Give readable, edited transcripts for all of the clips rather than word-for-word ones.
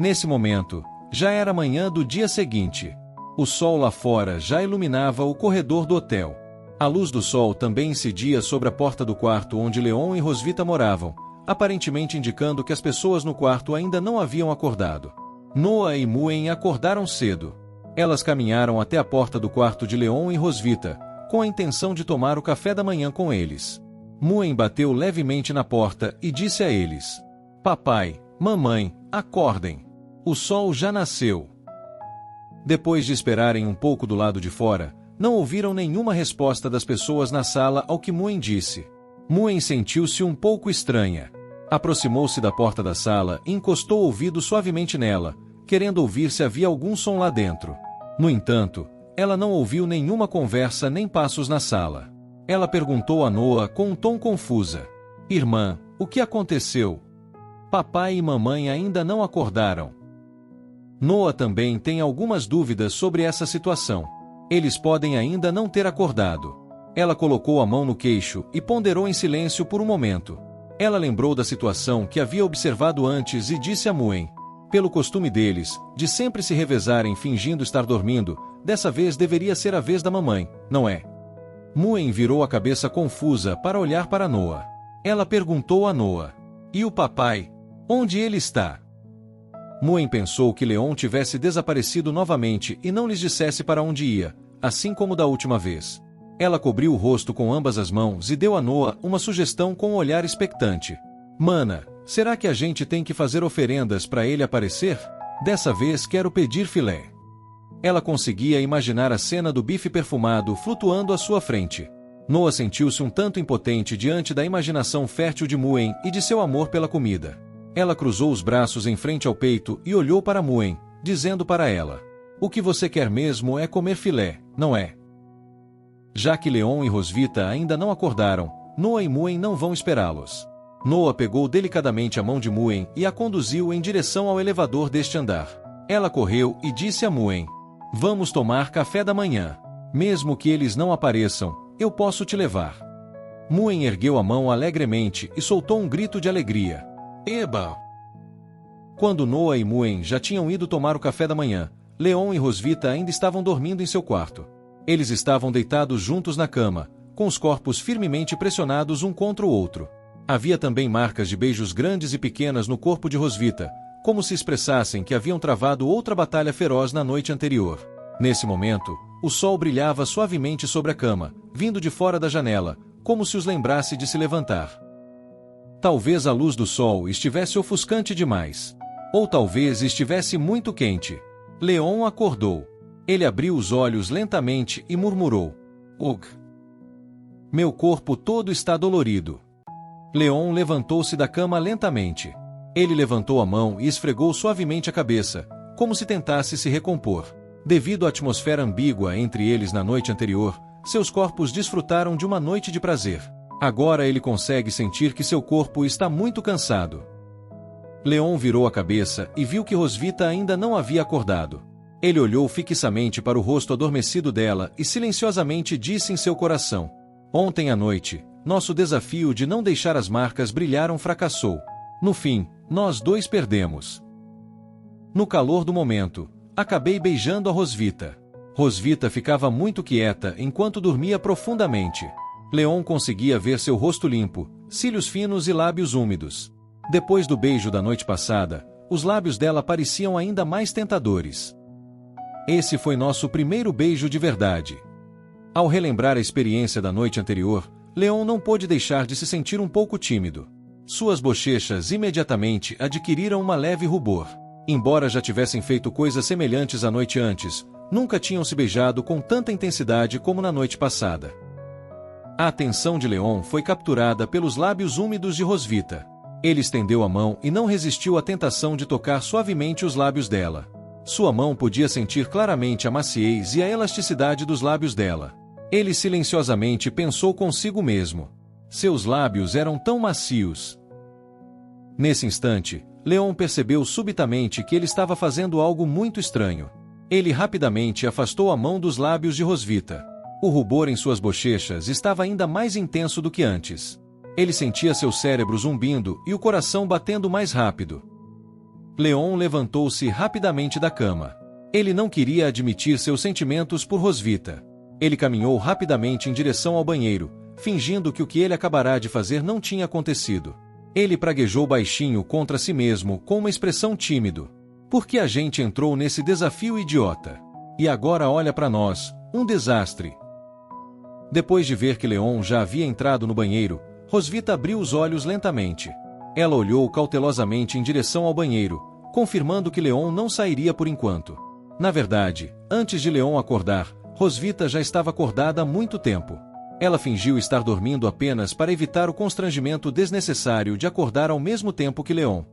Nesse momento, já era manhã do dia seguinte. O sol lá fora já iluminava o corredor do hotel. A luz do sol também incidia sobre a porta do quarto onde Leon e Rosvita moravam, aparentemente indicando que as pessoas no quarto ainda não haviam acordado. Noah e Muen acordaram cedo. Elas caminharam até a porta do quarto de Leon e Rosvita, com a intenção de tomar o café da manhã com eles. Muen bateu levemente na porta e disse a eles: "Papai, mamãe, acordem. O sol já nasceu." Depois de esperarem um pouco do lado de fora, não ouviram nenhuma resposta das pessoas na sala ao que Muen disse. Muen sentiu-se um pouco estranha. Aproximou-se da porta da sala e encostou o ouvido suavemente nela, querendo ouvir se havia algum som lá dentro. No entanto, ela não ouviu nenhuma conversa nem passos na sala. Ela perguntou a Noah com um tom confusa: "Irmã, o que aconteceu? Papai e mamãe ainda não acordaram." Noah também tem algumas dúvidas sobre essa situação. Eles podem ainda não ter acordado. Ela colocou a mão no queixo e ponderou em silêncio por um momento. Ela lembrou da situação que havia observado antes e disse a Muen: "Pelo costume deles, de sempre se revezarem fingindo estar dormindo, dessa vez deveria ser a vez da mamãe, não é?" Muen virou a cabeça confusa para olhar para Noah. Ela perguntou a Noah: "E o papai? Onde ele está?" Muen pensou que Leon tivesse desaparecido novamente e não lhes dissesse para onde ia, assim como da última vez. Ela cobriu o rosto com ambas as mãos e deu a Noah uma sugestão com um olhar expectante: "Mana, será que a gente tem que fazer oferendas para ele aparecer? Dessa vez quero pedir filé." Ela conseguia imaginar a cena do bife perfumado flutuando à sua frente. Noah sentiu-se um tanto impotente diante da imaginação fértil de Muen e de seu amor pela comida. Ela cruzou os braços em frente ao peito e olhou para Muen, dizendo para ela: "O que você quer mesmo é comer filé, não é?" Já que Leon e Rosvita ainda não acordaram, Noah e Muen não vão esperá-los. Noah pegou delicadamente a mão de Muen e a conduziu em direção ao elevador deste andar. Ela correu e disse a Muen: "Vamos tomar café da manhã. Mesmo que eles não apareçam, eu posso te levar." Muen ergueu a mão alegremente e soltou um grito de alegria: "Eba!" Quando Noah e Muen já tinham ido tomar o café da manhã, Leon e Rosvita ainda estavam dormindo em seu quarto. Eles estavam deitados juntos na cama, com os corpos firmemente pressionados um contra o outro. Havia também marcas de beijos grandes e pequenas no corpo de Rosvita, como se expressassem que haviam travado outra batalha feroz na noite anterior. Nesse momento, o sol brilhava suavemente sobre a cama, vindo de fora da janela, como se os lembrasse de se levantar. Talvez a luz do sol estivesse ofuscante demais. Ou talvez estivesse muito quente. Leon acordou. Ele abriu os olhos lentamente e murmurou: "Ugh! Meu corpo todo está dolorido." Leon levantou-se da cama lentamente. Ele levantou a mão e esfregou suavemente a cabeça, como se tentasse se recompor. Devido à atmosfera ambígua entre eles na noite anterior, seus corpos desfrutaram de uma noite de prazer. Agora ele consegue sentir que seu corpo está muito cansado. Leon virou a cabeça e viu que Rosvita ainda não havia acordado. Ele olhou fixamente para o rosto adormecido dela e silenciosamente disse em seu coração: "Ontem à noite, nosso desafio de não deixar as marcas brilharam fracassou. No fim, nós dois perdemos." No calor do momento, acabei beijando a Rosvita. Rosvita ficava muito quieta enquanto dormia profundamente. Leon conseguia ver seu rosto limpo, cílios finos e lábios úmidos. Depois do beijo da noite passada, os lábios dela pareciam ainda mais tentadores. Esse foi nosso primeiro beijo de verdade. Ao relembrar a experiência da noite anterior, Leon não pôde deixar de se sentir um pouco tímido. Suas bochechas imediatamente adquiriram uma leve rubor. Embora já tivessem feito coisas semelhantes a noite antes, nunca tinham se beijado com tanta intensidade como na noite passada. A atenção de Leon foi capturada pelos lábios úmidos de Rosvita. Ele estendeu a mão e não resistiu à tentação de tocar suavemente os lábios dela. Sua mão podia sentir claramente a maciez e a elasticidade dos lábios dela. Ele silenciosamente pensou consigo mesmo: seus lábios eram tão macios. Nesse instante, Leon percebeu subitamente que ele estava fazendo algo muito estranho. Ele rapidamente afastou a mão dos lábios de Rosvita. O rubor em suas bochechas estava ainda mais intenso do que antes. Ele sentia seu cérebro zumbindo e o coração batendo mais rápido. Leon levantou-se rapidamente da cama. Ele não queria admitir seus sentimentos por Rosvita. Ele caminhou rapidamente em direção ao banheiro, fingindo que o que ele acabará de fazer não tinha acontecido. Ele praguejou baixinho contra si mesmo com uma expressão tímido. Por que a gente entrou nesse desafio idiota? E agora olha para nós, um desastre. Depois de ver que Leon já havia entrado no banheiro, Rosvita abriu os olhos lentamente. Ela olhou cautelosamente em direção ao banheiro, confirmando que Leon não sairia por enquanto. Na verdade, antes de Leon acordar, Rosvita já estava acordada há muito tempo. Ela fingiu estar dormindo apenas para evitar o constrangimento desnecessário de acordar ao mesmo tempo que Leon.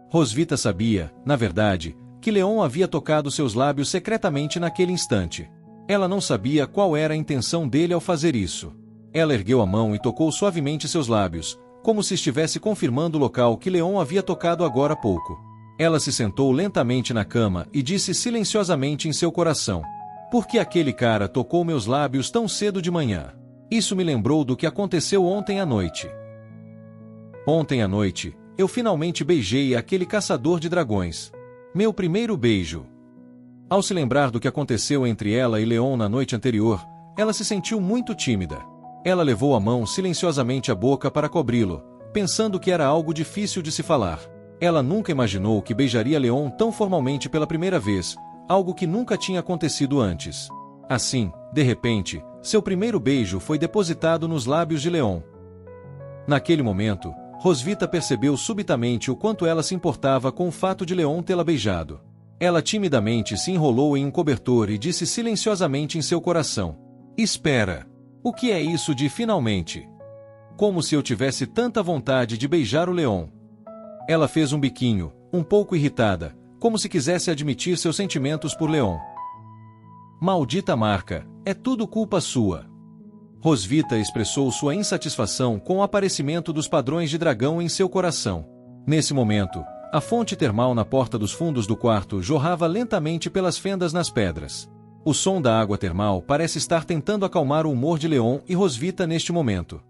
Rosvita sabia, na verdade, que Leon havia tocado seus lábios secretamente naquele instante. Ela não sabia qual era a intenção dele ao fazer isso. Ela ergueu a mão e tocou suavemente seus lábios, como se estivesse confirmando o local que Leon havia tocado agora há pouco. Ela se sentou lentamente na cama e disse silenciosamente em seu coração: "Por que aquele cara tocou meus lábios tão cedo de manhã? Isso me lembrou do que aconteceu ontem à noite. Ontem à noite, eu finalmente beijei aquele caçador de dragões. Meu primeiro beijo." Ao se lembrar do que aconteceu entre ela e Leon na noite anterior, ela se sentiu muito tímida. Ela levou a mão silenciosamente à boca para cobri-lo, pensando que era algo difícil de se falar. Ela nunca imaginou que beijaria Leon tão formalmente pela primeira vez, algo que nunca tinha acontecido antes. Assim, de repente, seu primeiro beijo foi depositado nos lábios de Leon. Naquele momento, Rosvita percebeu subitamente o quanto ela se importava com o fato de Leon tê-la beijado. Ela timidamente se enrolou em um cobertor e disse silenciosamente em seu coração: "Espera! O que é isso de finalmente? Como se eu tivesse tanta vontade de beijar o Leon." Ela fez um biquinho, um pouco irritada, como se quisesse admitir seus sentimentos por Leon. "Maldita marca, é tudo culpa sua." Rosvita expressou sua insatisfação com o aparecimento dos padrões de dragão em seu coração. Nesse momento, a fonte termal na porta dos fundos do quarto jorrava lentamente pelas fendas nas pedras. O som da água termal parece estar tentando acalmar o humor de Leon e Rosvita neste momento.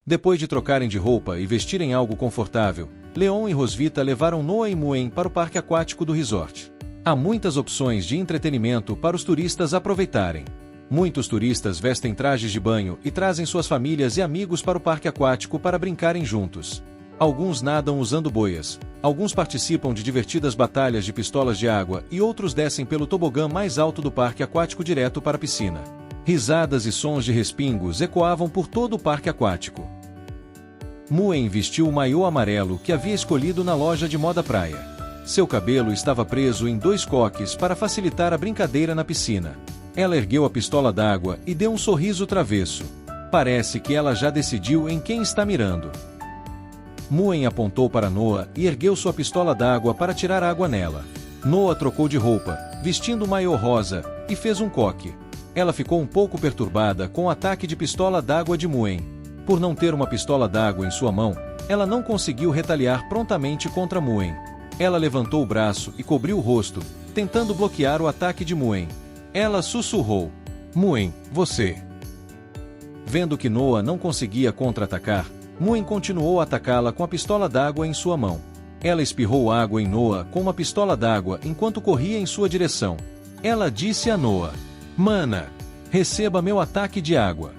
Depois de trocarem de roupa e vestirem algo confortável, Leon e Rosvita levaram Noah e Muen para o parque aquático do resort. Há muitas opções de entretenimento para os turistas aproveitarem. Muitos turistas vestem trajes de banho e trazem suas famílias e amigos para o parque aquático para brincarem juntos. Alguns nadam usando boias, alguns participam de divertidas batalhas de pistolas de água e outros descem pelo tobogã mais alto do parque aquático direto para a piscina. Risadas e sons de respingos ecoavam por todo o parque aquático. Muen vestiu o maiô amarelo que havia escolhido na loja de moda praia. Seu cabelo estava preso em 2 coques para facilitar a brincadeira na piscina. Ela ergueu a pistola d'água e deu um sorriso travesso. Parece que ela já decidiu em quem está mirando. Muen apontou para Noah e ergueu sua pistola d'água para tirar água nela. Noah trocou de roupa, vestindo o maiô rosa, e fez um coque. Ela ficou um pouco perturbada com o ataque de pistola d'água de Muen. Por não ter uma pistola d'água em sua mão, ela não conseguiu retaliar prontamente contra Muen. Ela levantou o braço e cobriu o rosto, tentando bloquear o ataque de Muen. Ela sussurrou: "Muen, você." Vendo que Noah não conseguia contra-atacar, Muen continuou a atacá-la com a pistola d'água em sua mão. Ela espirrou água em Noah com uma pistola d'água enquanto corria em sua direção. Ela disse a Noah: "Mana, receba meu ataque de água."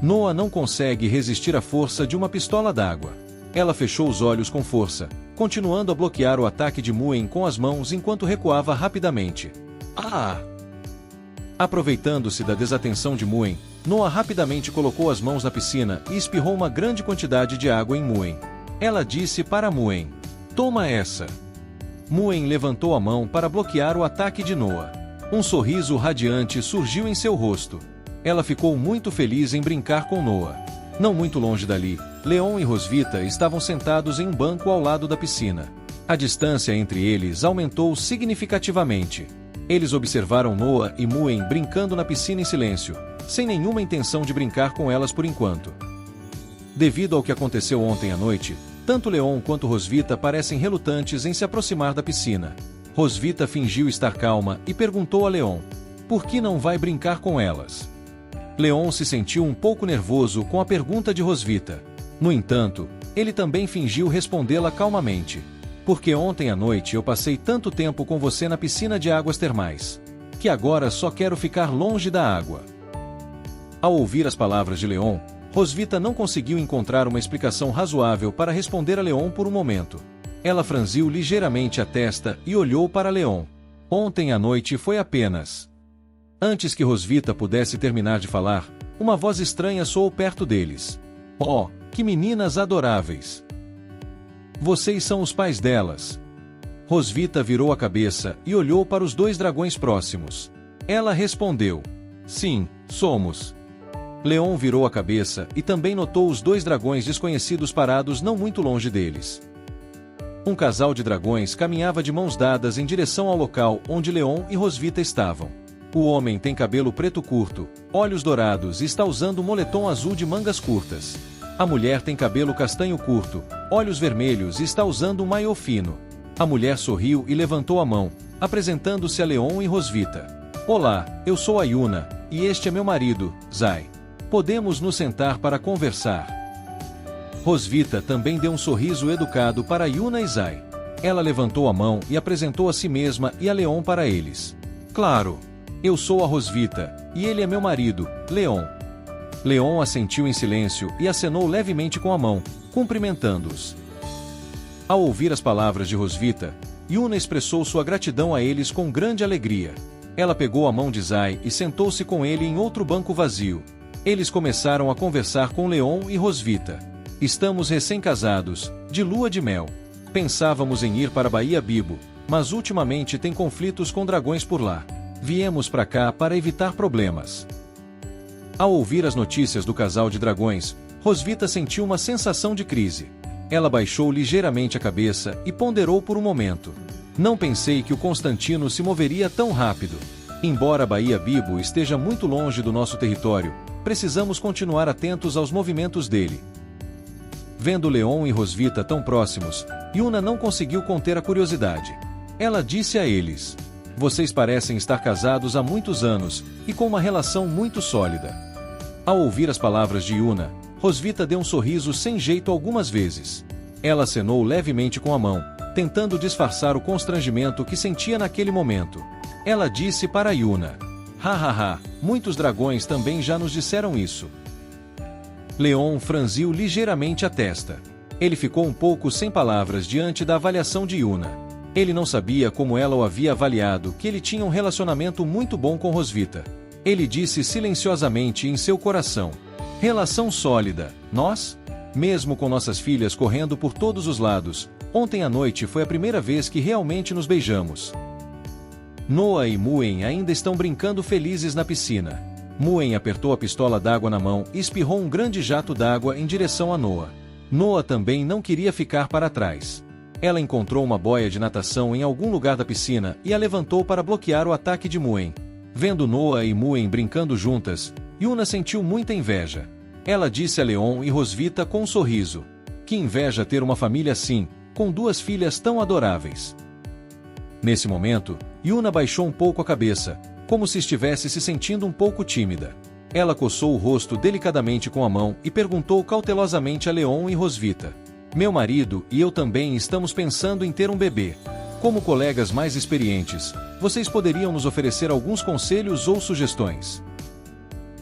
Noah não consegue resistir à força de uma pistola d'água. Ela fechou os olhos com força, continuando a bloquear o ataque de Muen com as mãos enquanto recuava rapidamente. "Ah!" Aproveitando-se da desatenção de Muen, Noah rapidamente colocou as mãos na piscina e espirrou uma grande quantidade de água em Muen. Ela disse para Muen: "Toma essa." Muen levantou a mão para bloquear o ataque de Noah. Um sorriso radiante surgiu em seu rosto. Ela ficou muito feliz em brincar com Noah. Não muito longe dali, Leon e Rosvita estavam sentados em um banco ao lado da piscina. A distância entre eles aumentou significativamente. Eles observaram Noah e Muen brincando na piscina em silêncio, sem nenhuma intenção de brincar com elas por enquanto. Devido ao que aconteceu ontem à noite, tanto Leon quanto Rosvita parecem relutantes em se aproximar da piscina. Rosvita fingiu estar calma e perguntou a Leon: "Por que não vai brincar com elas?" Leon se sentiu um pouco nervoso com a pergunta de Rosvita. No entanto, Ele também fingiu respondê-la calmamente. Porque ontem à noite eu passei tanto tempo com você na piscina de águas termais, que agora só quero ficar longe da água. Ao ouvir as palavras de Leon, Rosvita não conseguiu encontrar uma explicação razoável para responder a Leon por um momento. Ela franziu ligeiramente a testa e olhou para Leon. Ontem à noite foi apenas... Antes que Rosvita pudesse terminar de falar, uma voz estranha soou perto deles. Oh, que meninas adoráveis! Vocês são os pais delas. Rosvita virou a cabeça e olhou para os 2 dragões próximos. Ela respondeu: sim, somos. Leon virou a cabeça e também notou os 2 dragões desconhecidos parados não muito longe deles. Um casal de dragões caminhava de mãos dadas em direção ao local onde Leon e Rosvita estavam. O homem tem cabelo preto curto, olhos dourados e está usando um moletom azul de mangas curtas. A mulher tem cabelo castanho curto, olhos vermelhos e está usando um maiô fino. A mulher sorriu e levantou a mão, apresentando-se a Leon e Rosvita. Olá, eu sou a Yuna, e este é meu marido, Zai. Podemos nos sentar para conversar. Rosvita também deu um sorriso educado para Yuna e Zai. Ela levantou a mão e apresentou a si mesma e a Leon para eles. Claro. Eu sou a Rosvita, e ele é meu marido, Leon. Leon assentiu em silêncio e acenou levemente com a mão, cumprimentando-os. Ao ouvir as palavras de Rosvita, Yuna expressou sua gratidão a eles com grande alegria. Ela pegou a mão de Zai e sentou-se com ele em outro banco vazio. Eles começaram a conversar com Leon e Rosvita. Estamos recém-casados, de lua de mel. Pensávamos em ir para Baía Bibo, mas ultimamente tem conflitos com dragões por lá. Viemos para cá para evitar problemas. Ao ouvir as notícias do casal de dragões, Rosvita sentiu uma sensação de crise. Ela baixou ligeiramente a cabeça e ponderou por um momento. Não pensei que o Constantino se moveria tão rápido. Embora Baía Bibo esteja muito longe do nosso território, precisamos continuar atentos aos movimentos dele. Vendo Leon e Rosvita tão próximos, Yuna não conseguiu conter a curiosidade. Ela disse a eles: vocês parecem estar casados há muitos anos, e com uma relação muito sólida. Ao ouvir as palavras de Yuna, Rosvita deu um sorriso sem jeito algumas vezes. Ela acenou levemente com a mão, tentando disfarçar o constrangimento que sentia naquele momento. Ela disse para Yuna: hahaha, muitos dragões também já nos disseram isso. Leon franziu ligeiramente a testa. Ele ficou um pouco sem palavras diante da avaliação de Yuna. Ele não sabia como ela o havia avaliado, que ele tinha um relacionamento muito bom com Rosvita. Ele disse silenciosamente em seu coração: relação sólida, nós? Mesmo com nossas filhas correndo por todos os lados, ontem à noite foi a primeira vez que realmente nos beijamos. Noah e Muen ainda estão brincando felizes na piscina. Muen apertou a pistola d'água na mão e espirrou um grande jato d'água em direção a Noah. Noah também não queria ficar para trás. Ela encontrou uma boia de natação em algum lugar da piscina e a levantou para bloquear o ataque de Muen. Vendo Noah e Muen brincando juntas, Yuna sentiu muita inveja. Ela disse a Leon e Rosvita com um sorriso: que inveja ter uma família assim, com 2 filhas tão adoráveis. Nesse momento, Yuna baixou um pouco a cabeça, como se estivesse se sentindo um pouco tímida. Ela coçou o rosto delicadamente com a mão e perguntou cautelosamente a Leon e Rosvita: meu marido e eu também estamos pensando em ter um bebê. Como colegas mais experientes, vocês poderiam nos oferecer alguns conselhos ou sugestões?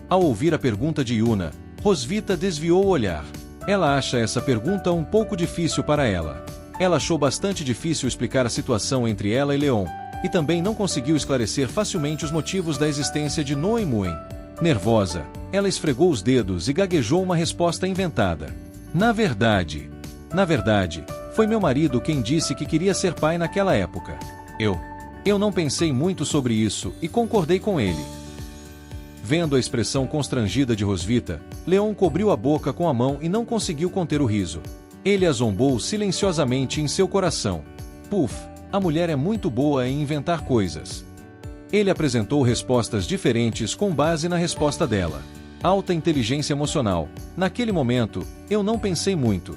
Ao ouvir a pergunta de Yuna, Rosvita desviou o olhar. Ela acha essa pergunta um pouco difícil para ela. Ela achou bastante difícil explicar a situação entre ela e Leon, e também não conseguiu esclarecer facilmente os motivos da existência de Noah e Muen. Nervosa, ela esfregou os dedos e gaguejou uma resposta inventada. Na verdade, foi meu marido quem disse que queria ser pai naquela época. Eu não pensei muito sobre isso e concordei com ele. Vendo a expressão constrangida de Rosvita, Leon cobriu a boca com a mão e não conseguiu conter o riso. Ele a zombou silenciosamente em seu coração. Puf, a mulher é muito boa em inventar coisas. Ele apresentou respostas diferentes com base na resposta dela. Alta inteligência emocional. Naquele momento, eu não pensei muito.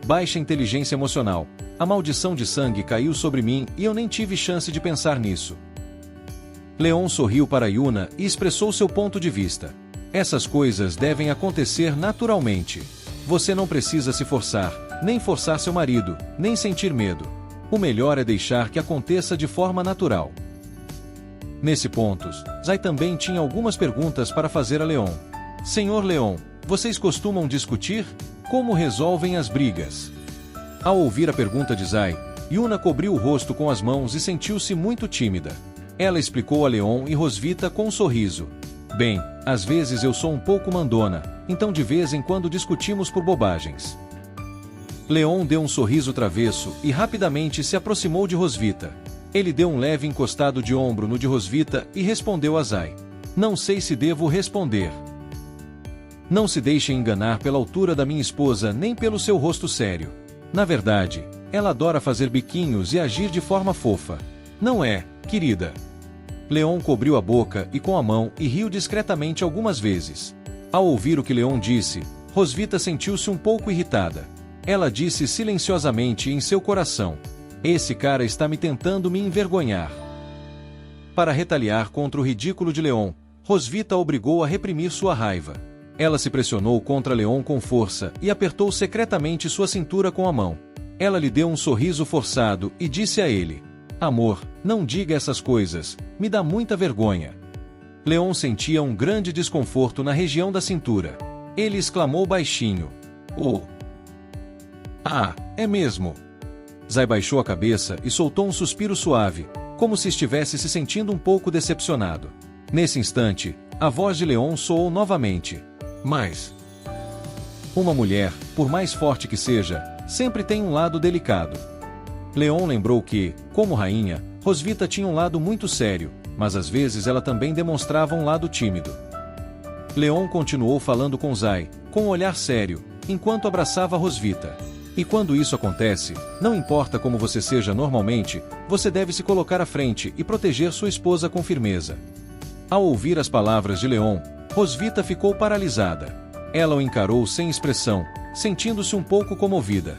Baixa inteligência emocional. A maldição de sangue caiu sobre mim e eu nem tive chance de pensar nisso. Leon sorriu para Yuna e expressou seu ponto de vista. Essas coisas devem acontecer naturalmente. Você não precisa se forçar, nem forçar seu marido, nem sentir medo. O melhor é deixar que aconteça de forma natural. Nesse ponto, Zai também tinha algumas perguntas para fazer a Leon. Senhor Leon, vocês costumam discutir? Como resolvem as brigas? Ao ouvir a pergunta de Zai, Yuna cobriu o rosto com as mãos e sentiu-se muito tímida. Ela explicou a Leon e Rosvita com um sorriso. Bem, às vezes eu sou um pouco mandona, então de vez em quando discutimos por bobagens. Leon deu um sorriso travesso e rapidamente se aproximou de Rosvita. Ele deu um leve encostado de ombro no de Rosvita e respondeu a Zai. Não sei se devo responder. Não se deixe enganar pela altura da minha esposa nem pelo seu rosto sério. Na verdade, ela adora fazer biquinhos e agir de forma fofa. Não é, querida? Leon cobriu a boca e com a mão e riu discretamente algumas vezes. Ao ouvir o que Leon disse, Rosvita sentiu-se um pouco irritada. Ela disse silenciosamente em seu coração: esse cara está me tentando me envergonhar. Para retaliar contra o ridículo de Leon, Rosvita obrigou a reprimir sua raiva. Ela se pressionou contra Leon com força e apertou secretamente sua cintura com a mão. Ela lhe deu um sorriso forçado e disse a ele: amor, não diga essas coisas, me dá muita vergonha. Leon sentia um grande desconforto na região da cintura. Ele exclamou baixinho: oh! Ah, é mesmo? Zai baixou a cabeça e soltou um suspiro suave, como se estivesse se sentindo um pouco decepcionado. Nesse instante, a voz de Leon soou novamente. Mas uma mulher, por mais forte que seja, sempre tem um lado delicado. Leon lembrou que, como rainha, Rosvita tinha um lado muito sério, mas às vezes ela também demonstrava um lado tímido. Leon continuou falando com Zai, com um olhar sério, enquanto abraçava Rosvita. E quando isso acontece, não importa como você seja normalmente, você deve se colocar à frente e proteger sua esposa com firmeza. Ao ouvir as palavras de Leon, Rosvita ficou paralisada. Ela o encarou sem expressão, sentindo-se um pouco comovida.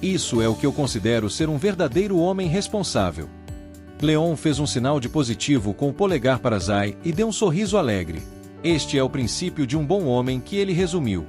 Isso é o que eu considero ser um verdadeiro homem responsável. Leon fez um sinal de positivo com o polegar para Zai e deu um sorriso alegre. Este é o princípio de um bom homem que ele resumiu.